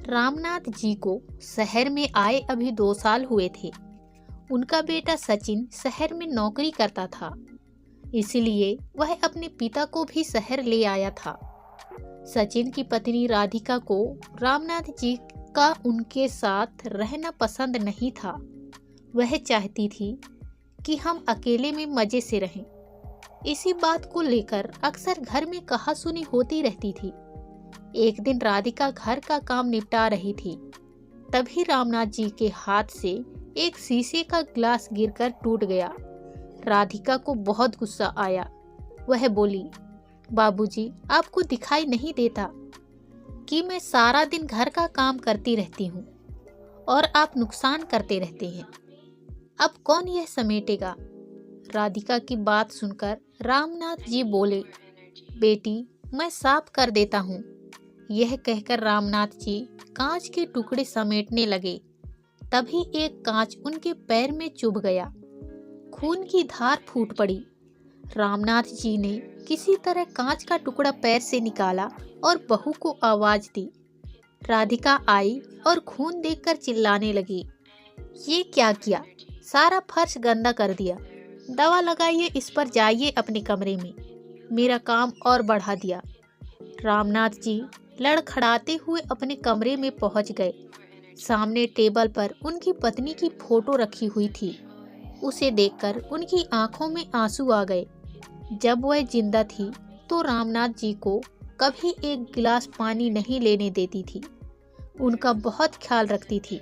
रामनाथ जी को शहर में आए अभी 2 साल हुए थे। उनका बेटा सचिन शहर में नौकरी करता था, इसलिए वह अपने पिता को भी शहर ले आया था। सचिन की पत्नी राधिका को रामनाथ जी का उनके साथ रहना पसंद नहीं था। वह चाहती थी कि हम अकेले में मजे से रहें। इसी बात को लेकर अक्सर घर में कहासुनी होती रहती थी। एक दिन राधिका घर का काम निपटा रही थी, तभी रामनाथ जी के हाथ से एक शीशे का ग्लास गिरकर टूट गया। राधिका को बहुत गुस्सा आया। वह बोली, बाबूजी, आपको दिखाई नहीं देता कि मैं सारा दिन घर का काम करती रहती हूँ और आप नुकसान करते रहते हैं। अब कौन यह समेटेगा? राधिका की बात सुनकर रामनाथ जी बोले, बेटी, मैं साफ कर देता हूँ। यह कहकर रामनाथ जी कांच के टुकड़े समेटने लगे। तभी एक कांच उनके पैर में चुभ गया। खून की धार फूट पड़ी। रामनाथ जी ने किसी तरह कांच का टुकड़ा पैर से निकाला और बहू को आवाज दी। राधिका आई और खून देखकर चिल्लाने लगी, ये क्या किया? सारा फर्श गंदा कर दिया। दवा लगाइए, इस पर जाइए अपने कमरे में। मेरा काम और बढ़ा दिया। रामनाथ जी लड़खड़ाते हुए अपने कमरे में पहुंच गए। सामने टेबल पर उनकी पत्नी की फोटो रखी हुई थी। उसे देखकर उनकी आंखों में आंसू आ गए। जब वह जिंदा थी तो रामनाथ जी को कभी एक गिलास पानी नहीं लेने देती थी। उनका बहुत ख्याल रखती थी।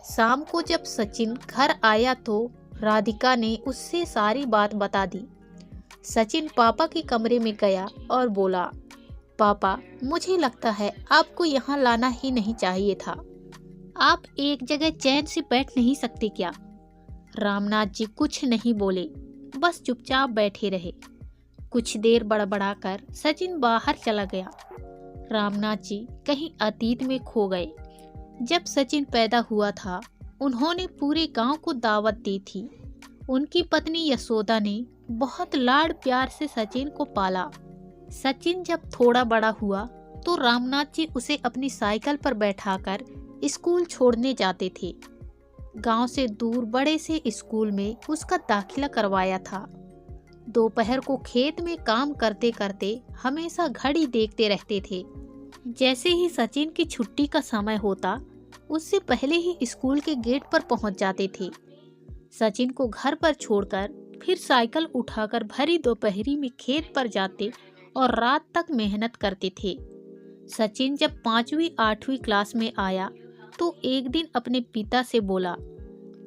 शाम को जब सचिन घर आया तो राधिका ने उससे सारी बात बता दी। सचिन पापा के कमरे में गया और बोला, पापा, मुझे लगता है आपको यहाँ लाना ही नहीं चाहिए था। आप एक जगह चैन से बैठ नहीं सकते क्या? रामनाथ जी कुछ नहीं बोले, बस चुपचाप बैठे रहे। कुछ देर बड़बड़ाकर सचिन बाहर चला गया। रामनाथ जी कहीं अतीत में खो गए। जब सचिन पैदा हुआ था, उन्होंने पूरे गांव को दावत दी थी। उनकी पत्नी यशोदा ने बहुत लाड़ प्यार से सचिन को पाला। सचिन जब थोड़ा बड़ा हुआ तो रामनाथ जी उसे अपनी साइकिल पर बैठाकर स्कूल छोड़ने जाते थे। गांव से दूर बड़े से स्कूल में उसका दाखिला करवाया था। दोपहर को खेत में काम करते करते हमेशा घड़ी देखते रहते थे। जैसे ही सचिन की छुट्टी का समय होता, उससे पहले ही स्कूल के गेट पर पहुंच जाते थे। सचिन को घर पर छोड़कर फिर साइकिल उठाकर भरी दोपहरी में खेत पर जाते और रात तक मेहनत करते थे। सचिन जब 5वीं 8वीं क्लास में आया तो एक दिन अपने पिता से बोला,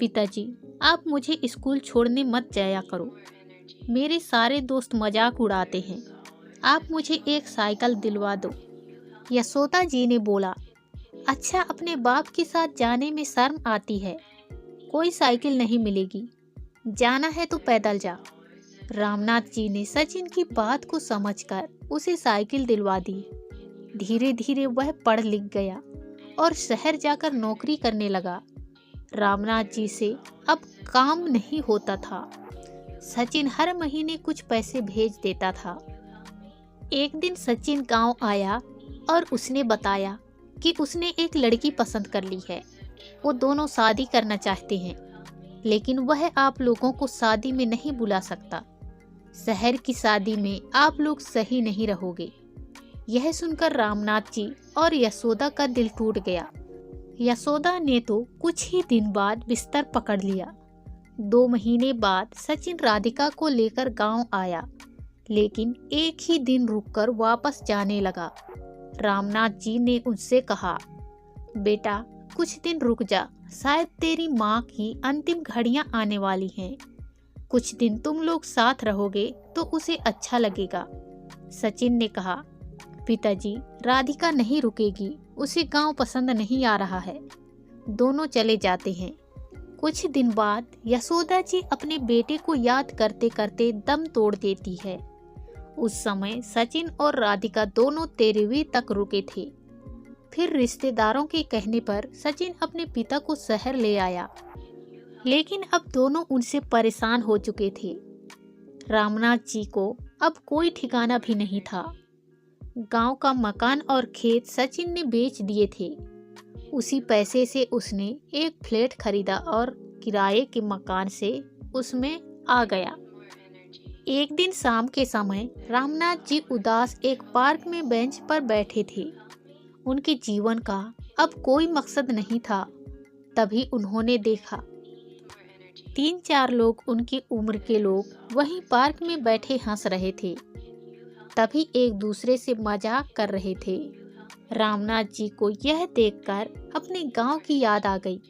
पिताजी, आप मुझे स्कूल छोड़ने मत जाया करो। मेरे सारे दोस्त मजाक उड़ाते हैं। आप मुझे एक साइकिल दिलवा दो। यशोदा जी ने बोला, अच्छा, अपने बाप के साथ जाने में शर्म आती है। कोई साइकिल नहीं मिलेगी। जाना है तो पैदल जा। रामनाथ जी ने सचिन की बात को समझकर उसे साइकिल दिलवा दी। धीरे धीरे वह पढ़ लिख गया और शहर जाकर नौकरी करने लगा। रामनाथ जी से अब काम नहीं होता था। सचिन हर महीने कुछ पैसे भेज देता था। एक दिन सचिन गांव आया और उसने बताया कि उसने एक लड़की पसंद कर ली है। वो दोनों शादी करना चाहते हैं, लेकिन वह आप लोगों को शादी में नहीं बुला सकता। शहर की शादी में आप लोग सही नहीं रहोगे। यह सुनकर रामनाथ जी और यशोदा का दिल टूट गया। यशोदा ने तो कुछ ही दिन बाद बिस्तर पकड़ लिया। 2 महीने बाद सचिन राधिका को लेकर गांव आया, लेकिन एक ही दिन रुककर वापस जाने लगा। रामनाथ जी ने उनसे कहा, बेटा, कुछ दिन रुक जा। शायद तेरी माँ की अंतिम घड़ियां आने वाली हैं। कुछ दिन तुम लोग साथ रहोगे तो उसे अच्छा लगेगा। सचिन ने कहा, पिताजी, राधिका नहीं रुकेगी। उसे गांव पसंद नहीं आ रहा है। दोनों चले जाते हैं। कुछ दिन बाद यशोदा जी अपने बेटे को याद करते करते दम तोड़ देती है। उस समय सचिन और राधिका दोनों 13वीं तक रुके थे। फिर रिश्तेदारों के कहने पर सचिन अपने पिता को शहर ले आया, लेकिन अब दोनों उनसे परेशान हो चुके थे। रामनाथ जी को अब कोई ठिकाना भी नहीं था। गांव का मकान और खेत सचिन ने बेच दिए थे। उसी पैसे से उसने एक फ्लैट खरीदा और किराए के मकान से उसमें आ गया। एक दिन शाम के समय रामनाथ जी उदास एक पार्क में बेंच पर बैठे थे। उनके जीवन का अब कोई मकसद नहीं था। तभी उन्होंने देखा 3-4 लोग, उनकी उम्र के लोग वहीं पार्क में बैठे हंस रहे थे। तभी एक दूसरे से मजाक कर रहे थे। रामनाथ जी को यह देखकर अपने गांव की याद आ गई।